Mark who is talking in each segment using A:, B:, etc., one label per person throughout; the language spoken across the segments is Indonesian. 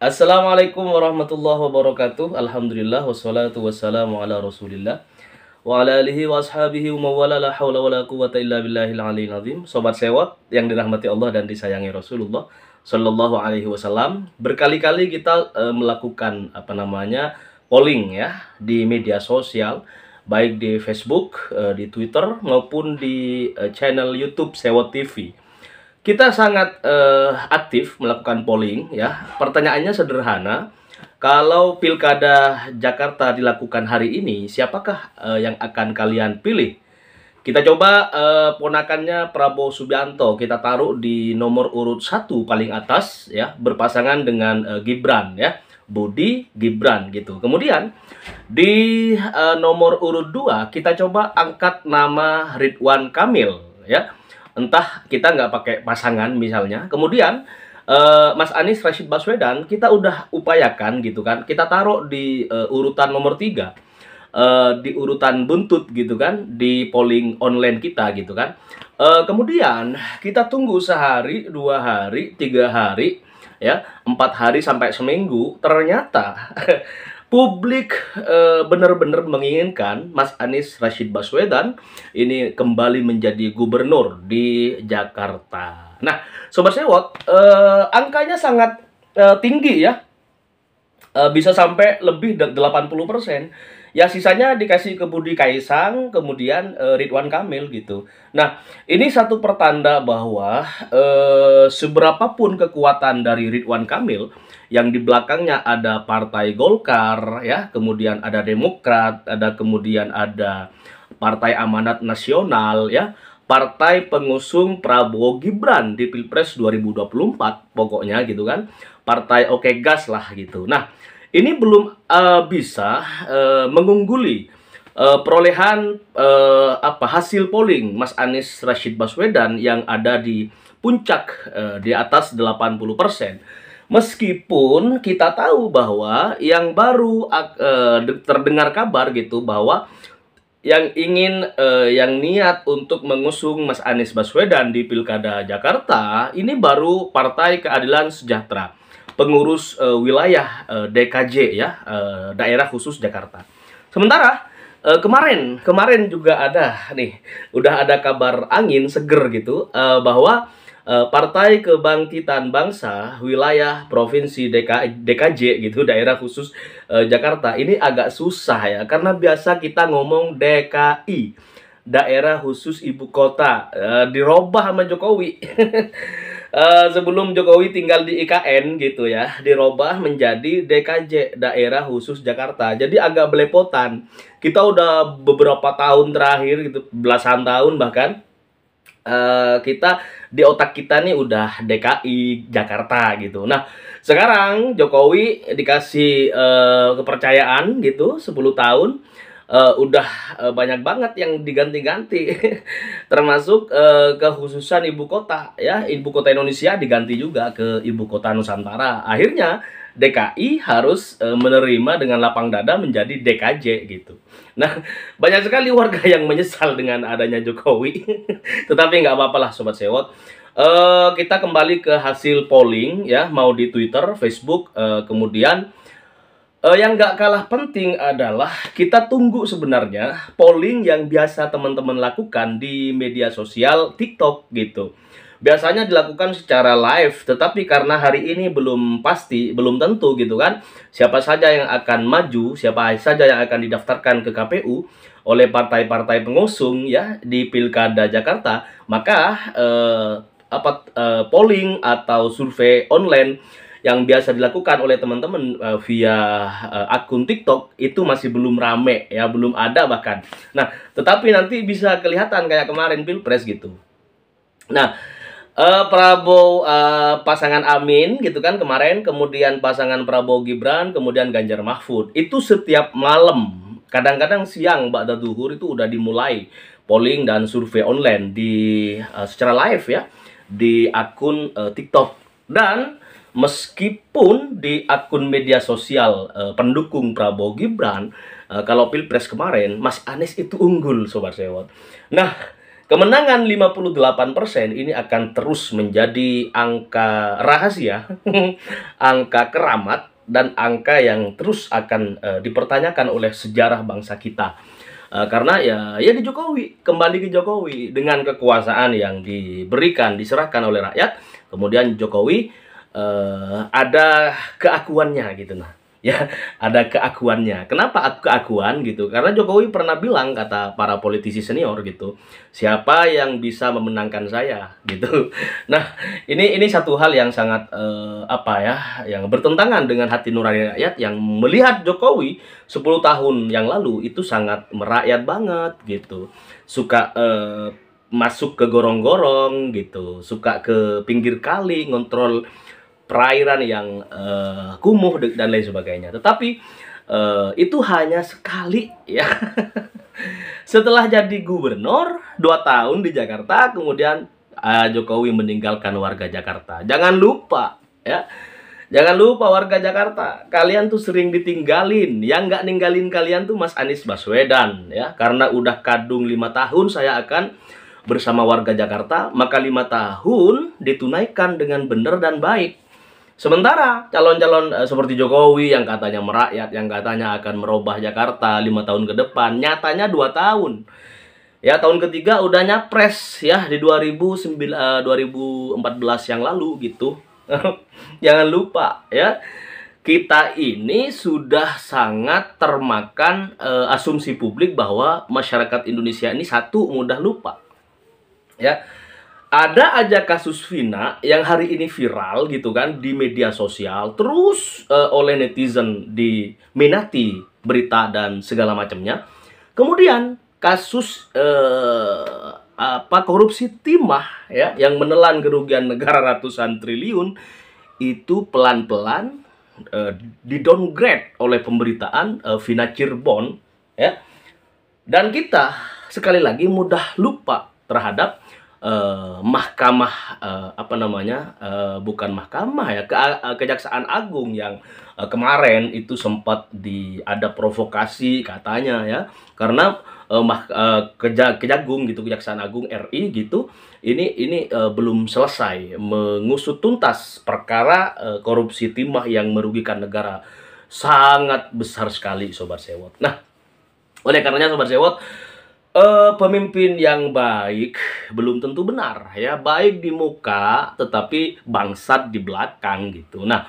A: Assalamualaikum warahmatullahi wabarakatuh. Alhamdulillah wassalatu wassalamu ala Rasulillah wa ala alihi wa ashabihi wa mawala la haula wala quwata illa billahil aliyil azim. Sobat sewot yang dirahmati Allah dan disayangi Rasulullah sallallahu alaihi wasallam. Berkali-kali kita melakukan polling ya di media sosial, baik di Facebook, di Twitter maupun di channel YouTube Sewot TV. Kita sangat aktif melakukan polling ya. Pertanyaannya sederhana. Kalau Pilkada Jakarta dilakukan hari ini, siapakah yang akan kalian pilih? Kita coba ponakannya Prabowo Subianto kita taruh di nomor urut 1 paling atas ya, berpasangan dengan Gibran ya. Budi Gibran gitu. Kemudian di nomor urut 2 kita coba angkat nama Ridwan Kamil ya. Entah kita nggak pakai pasangan misalnya. Kemudian Mas Anies Rashid Baswedan kita udah upayakan gitu kan. Kita taruh di urutan nomor 3. Di urutan buntut gitu kan. Di polling online kita gitu kan. Kemudian kita tunggu sehari, 2 hari, 3 hari ya, 4 hari sampai seminggu. Ternyata publik benar-benar menginginkan Mas Anies Rashid Baswedan ini kembali menjadi gubernur di Jakarta. Nah, Sobat Sewot, angkanya sangat tinggi ya. Bisa sampai lebih dari 80%. Ya sisanya dikasih ke Budi Kaisang, kemudian Ridwan Kamil gitu. Nah, ini satu pertanda bahwa seberapapun kekuatan dari Ridwan Kamil, yang di belakangnya ada Partai Golkar ya, kemudian ada Demokrat, kemudian ada Partai Amanat Nasional ya, partai pengusung Prabowo Gibran di Pilpres 2024 pokoknya gitu kan. Partai Oke Gas lah gitu. Nah, ini belum bisa mengungguli perolehan hasil polling Mas Anies Rashid Baswedan yang ada di puncak di atas 80%. Meskipun kita tahu bahwa yang baru terdengar kabar gitu bahwa yang niat untuk mengusung Mas Anies Baswedan di Pilkada Jakarta ini baru Partai Keadilan Sejahtera, pengurus wilayah DKJ ya, daerah khusus Jakarta. Sementara kemarin juga ada nih, udah ada kabar angin seger gitu bahwa Partai Kebangkitan Bangsa wilayah provinsi DKJ gitu, daerah khusus Jakarta ini agak susah ya, karena biasa kita ngomong DKI, daerah khusus ibu kota, dirubah sama Jokowi. Sebelum Jokowi tinggal di IKN gitu ya, dirubah menjadi DKJ, daerah khusus Jakarta. Jadi agak belepotan. Kita udah beberapa tahun terakhir gitu, belasan tahun bahkan, kita di otak kita nih udah DKI Jakarta gitu. Nah, sekarang Jokowi dikasih kepercayaan gitu 10 tahun, udah banyak banget yang diganti-ganti. Termasuk kekhususan ibu kota ya, ibu kota Indonesia diganti juga ke ibu kota Nusantara. Akhirnya DKI harus menerima dengan lapang dada menjadi DKJ gitu. Nah, banyak sekali warga yang menyesal dengan adanya Jokowi. Tetapi nggak apa-apa lah Sobat Sewot. Kita kembali ke hasil polling ya, mau di Twitter, Facebook, kemudian yang nggak kalah penting adalah kita tunggu sebenarnya polling yang biasa teman-teman lakukan di media sosial TikTok gitu. Biasanya dilakukan secara live, tetapi karena hari ini belum pasti, belum tentu gitu kan, siapa saja yang akan maju, siapa saja yang akan didaftarkan ke KPU oleh partai-partai pengusung ya di Pilkada Jakarta, maka polling atau survei online yang biasa dilakukan oleh teman-teman via akun TikTok itu masih belum rame ya, belum ada bahkan. Nah, tetapi nanti bisa kelihatan kayak kemarin Pilpres gitu. Nah, Prabowo pasangan Amin gitu kan kemarin, kemudian pasangan Prabowo Gibran, kemudian Ganjar Mahfud. Itu setiap malam, kadang-kadang siang ba'da zuhur itu udah dimulai polling dan survei online di secara live ya di akun TikTok. Dan meskipun di akun media sosial pendukung Prabowo Gibran, kalau Pilpres kemarin Mas Anies itu unggul Sobat Sewot. Nah, Kemenangan 58% ini akan terus menjadi angka rahasia, angka keramat, dan angka yang terus akan dipertanyakan oleh sejarah bangsa kita. Karena ya di Jokowi, kembali ke Jokowi dengan kekuasaan yang diberikan, diserahkan oleh rakyat. Kemudian Jokowi ada keakuannya gitu, nah ya, ada keakuannya. Kenapa keakuan gitu? Karena Jokowi pernah bilang, kata para politisi senior gitu, siapa yang bisa memenangkan saya gitu. Nah, ini satu hal yang sangat apa ya, yang bertentangan dengan hati nurani rakyat yang melihat Jokowi 10 tahun yang lalu itu sangat merakyat banget gitu. Suka masuk ke gorong-gorong gitu, suka ke pinggir kali ngontrol perairan yang kumuh dan lain sebagainya. Tetapi itu hanya sekali ya. Setelah jadi gubernur 2 tahun di Jakarta, kemudian Jokowi meninggalkan warga Jakarta. Jangan lupa ya. Jangan lupa warga Jakarta, kalian tuh sering ditinggalin. Yang nggak ninggalin kalian tuh Mas Anies Baswedan ya. Karena udah kadung 5 tahun saya akan bersama warga Jakarta, maka 5 tahun ditunaikan dengan benar dan baik. Sementara calon-calon seperti Jokowi yang katanya merakyat, yang katanya akan merubah Jakarta 5 tahun ke depan, nyatanya 2 tahun. Ya, tahun ketiga udah nyapres ya di 2014 yang lalu gitu. Jangan lupa ya, kita ini sudah sangat termakan asumsi publik bahwa masyarakat Indonesia ini satu, mudah lupa. Ya. Ada aja kasus Vina yang hari ini viral gitu kan di media sosial, terus oleh netizen diminati berita dan segala macamnya. Kemudian kasus korupsi timah ya yang menelan kerugian negara ratusan triliun itu pelan-pelan di downgrade oleh pemberitaan Vina Cirebon ya. Dan kita sekali lagi mudah lupa terhadap mahkamah bukan mahkamah ya, Kejaksaan Agung yang kemarin itu sempat ada provokasi katanya ya, karena Kejagung gitu, Kejaksaan Agung RI gitu, ini belum selesai mengusut tuntas perkara korupsi timah yang merugikan negara sangat besar sekali, Sobat Sewot. Nah, oleh karenanya Sobat Sewot, pemimpin yang baik belum tentu benar ya, baik di muka tetapi bangsat di belakang gitu. Nah,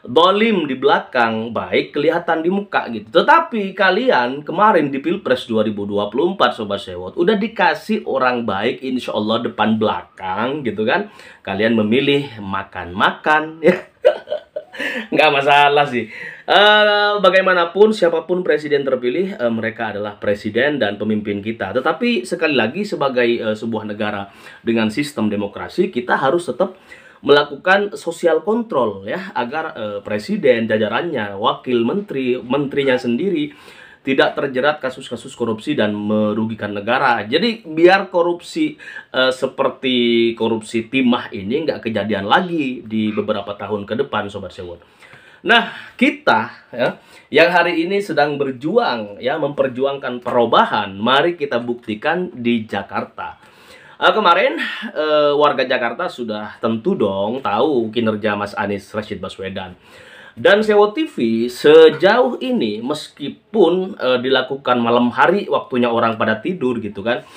A: dolim di belakang, baik kelihatan di muka gitu. Tetapi kalian kemarin di Pilpres 2024 Sobat Sewot udah dikasih orang baik, insya Allah depan belakang gitu kan. Kalian memilih makan-makan ya. Nggak masalah sih. Bagaimanapun siapapun presiden terpilih, mereka adalah presiden dan pemimpin kita. Tetapi sekali lagi sebagai sebuah negara dengan sistem demokrasi, kita harus tetap melakukan sosial kontrol ya, agar presiden, jajarannya, wakil menteri, menterinya sendiri tidak terjerat kasus-kasus korupsi dan merugikan negara. Jadi biar korupsi seperti korupsi timah ini nggak kejadian lagi di beberapa tahun ke depan, Sobat Sewot. Nah, kita ya, yang hari ini sedang berjuang ya, memperjuangkan perubahan, mari kita buktikan di Jakarta. Kemarin warga Jakarta sudah tentu dong tahu kinerja Mas Anies Rashid Baswedan. Dan Sewot TV sejauh ini meskipun dilakukan malam hari, waktunya orang pada tidur gitu kan,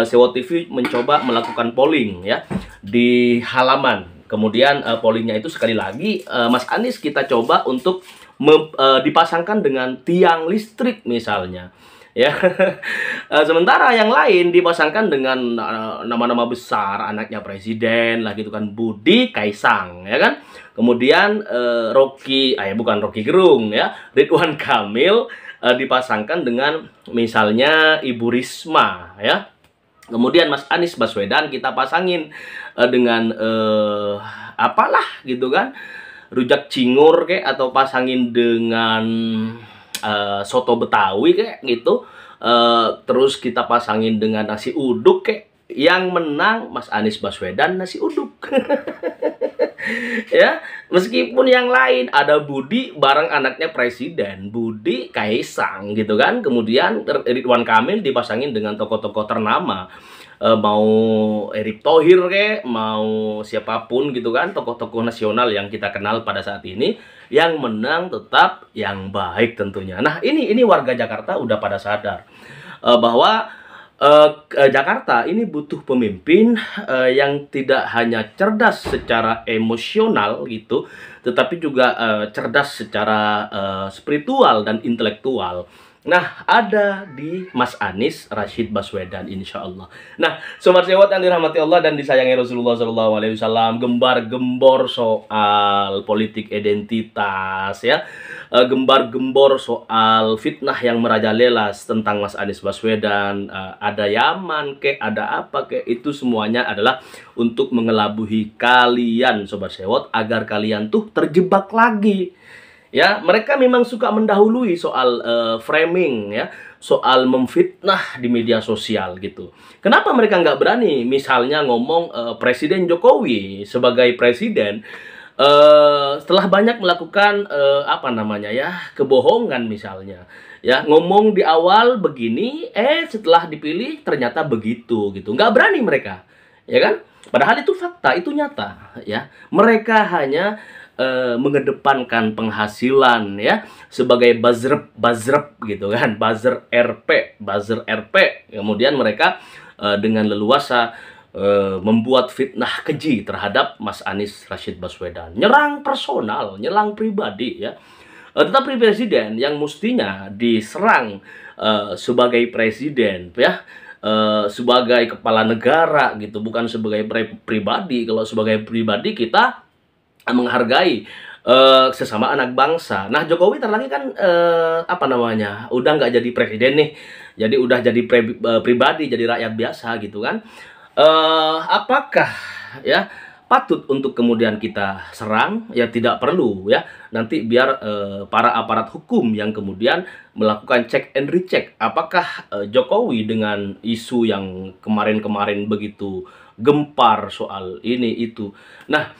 A: Sewot TV mencoba melakukan polling ya di halaman. Kemudian pollingnya itu sekali lagi Mas Anies kita coba untuk dipasangkan dengan tiang listrik misalnya. Ya, sementara yang lain dipasangkan dengan nama-nama besar, anaknya presiden lah gitu kan, Budi Kaisang ya kan. Kemudian bukan Rocky Gerung ya, Ridwan Kamil dipasangkan dengan misalnya Ibu Risma ya. Kemudian Mas Anies Baswedan kita pasangin dengan apalah gitu kan, rujak cingur kayak, atau pasangin dengan soto Betawi kayak gitu, terus kita pasangin dengan nasi uduk kayak. Yang menang Mas Anies Baswedan nasi uduk. Ya, Meskipun yang lain ada Budi bareng anaknya presiden, Budi Kaisang gitu kan. Kemudian Ridwan Kamil dipasangin dengan tokoh-tokoh ternama. Mau Erick Thohir kek, mau siapapun gitu kan, tokoh-tokoh nasional yang kita kenal pada saat ini, yang menang tetap yang baik tentunya. Nah, ini warga Jakarta udah pada sadar bahwa Jakarta ini butuh pemimpin yang tidak hanya cerdas secara emosional gitu, tetapi juga cerdas secara spiritual dan intelektual. Nah, ada di Mas Anies Rashid Baswedan, insya Allah. Nah, Sobat Sewot yang dirahmati Allah dan disayangi Rasulullah SAW, gembar-gembor soal politik identitas, ya, gembar-gembor soal fitnah yang merajalela tentang Mas Anies Baswedan, ada Yaman, ada apa, itu semuanya adalah untuk mengelabuhi kalian, Sobat Sewot, agar kalian tuh terjebak lagi. Ya, mereka memang suka mendahului soal framing, ya, soal memfitnah di media sosial gitu. Kenapa mereka nggak berani misalnya ngomong Presiden Jokowi sebagai presiden setelah banyak melakukan apa namanya ya, kebohongan misalnya, ya, ngomong di awal begini, setelah dipilih ternyata begitu gitu. Nggak berani mereka, ya kan? Padahal itu fakta, itu nyata, ya. Mereka hanya mengedepankan penghasilan, ya, sebagai buzzer gitu kan, buzzer RP. Kemudian mereka dengan leluasa membuat fitnah keji terhadap Mas Anies Rashid Baswedan, nyerang personal, nyerang pribadi, ya. Tetapi presiden yang mestinya diserang sebagai presiden, ya, sebagai kepala negara gitu, bukan sebagai pribadi. Kalau sebagai pribadi kita menghargai sesama anak bangsa. Nah, Jokowi terlagi kan apa namanya, udah nggak jadi presiden nih, jadi udah jadi pribadi, jadi rakyat biasa gitu kan. Apakah ya patut untuk kemudian kita serang? Ya tidak perlu, ya. Nanti biar para aparat hukum yang kemudian melakukan check and recheck. Apakah Jokowi dengan isu yang kemarin-kemarin begitu gempar soal ini itu. Nah,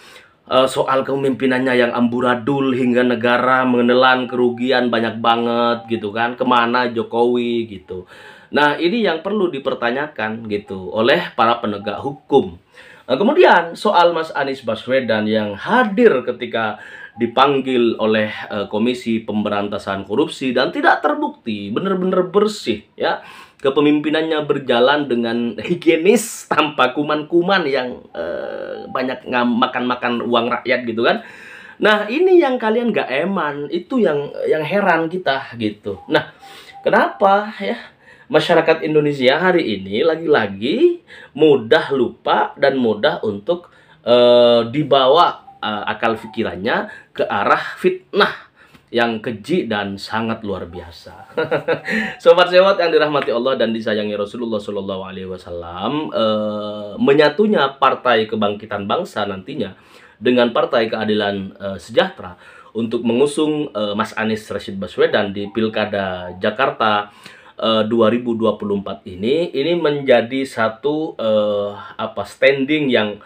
A: soal kepemimpinannya yang amburadul hingga negara menelan kerugian banyak banget gitu kan, kemana Jokowi gitu. Nah, ini yang perlu dipertanyakan gitu oleh para penegak hukum. Kemudian soal Mas Anies Baswedan yang hadir ketika dipanggil oleh Komisi Pemberantasan Korupsi dan tidak terbukti, benar-benar bersih, ya. Kepemimpinannya berjalan dengan higienis tanpa kuman-kuman yang banyak makan-makan uang rakyat gitu kan. Nah, ini yang kalian gak eman, itu yang heran kita gitu. Nah, kenapa ya masyarakat Indonesia hari ini lagi-lagi mudah lupa dan mudah untuk dibawa akal pikirannya ke arah fitnah yang keji dan sangat luar biasa. Sobat Sewot yang dirahmati Allah dan disayangi Rasulullah SAW, menyatunya Partai Kebangkitan Bangsa nantinya dengan Partai Keadilan Sejahtera untuk mengusung Mas Anies Rashid Baswedan di Pilkada Jakarta 2024 ini menjadi satu standing yang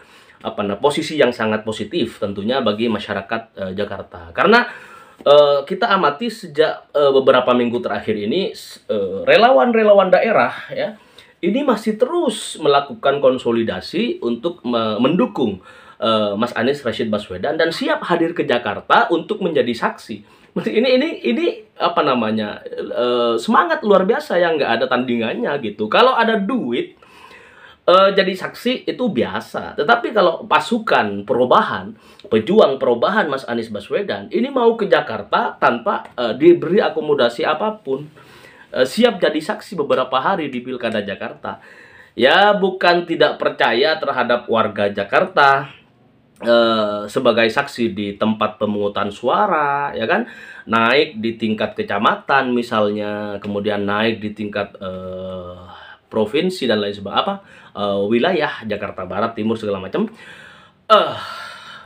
A: posisi yang sangat positif tentunya bagi masyarakat Jakarta. Karena kita amati sejak beberapa minggu terakhir ini relawan-relawan daerah, ya, ini masih terus melakukan konsolidasi untuk mendukung Mas Anies Rashid Baswedan dan siap hadir ke Jakarta untuk menjadi saksi. Ini apa namanya, semangat luar biasa yang nggak ada tandingannya gitu. Kalau ada duit jadi saksi itu biasa. Tetapi kalau pasukan perubahan, pejuang perubahan Mas Anies Baswedan ini mau ke Jakarta tanpa diberi akomodasi apapun, siap jadi saksi beberapa hari di Pilkada Jakarta. Ya, bukan tidak percaya terhadap warga Jakarta sebagai saksi di tempat pemungutan suara, ya kan, naik di tingkat kecamatan misalnya, kemudian naik di tingkat provinsi dan lain sebagainya, wilayah Jakarta Barat, Timur, segala macam.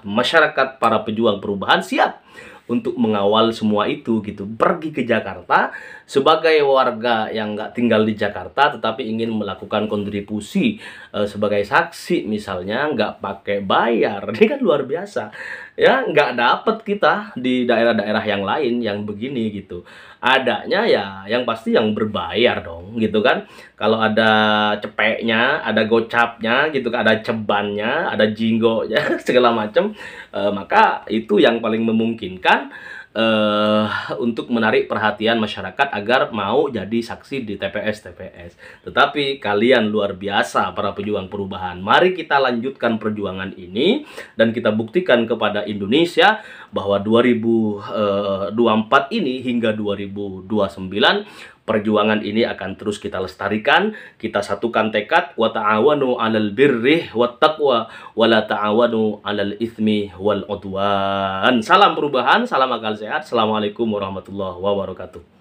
A: Masyarakat para pejuang perubahan siap untuk mengawal semua itu gitu, pergi ke Jakarta sebagai warga yang nggak tinggal di Jakarta tetapi ingin melakukan kontribusi sebagai saksi misalnya, nggak pakai bayar. Ini kan luar biasa Ya nggak dapet kita di daerah-daerah yang lain yang begini gitu. Adanya ya yang pasti yang berbayar dong gitu kan. Kalau ada cepeknya, ada gocapnya gitu kan, ada cebannya, ada jinggonya segala macam, maka itu yang paling memungkinkan eh untuk menarik perhatian masyarakat agar mau jadi saksi di TPS-TPS. Tetapi kalian luar biasa para pejuang perubahan. Mari kita lanjutkan perjuangan ini dan kita buktikan kepada Indonesia bahwa 2024 ini hingga 2029 perjuangan ini akan terus kita lestarikan, kita satukan tekad, wa ta'awanu 'alal birri wat taqwa wa la ta'awanu 'alal itsmi wal udwan. Salam perubahan, salam akal sehat. Assalamualaikum warahmatullahi wabarakatuh.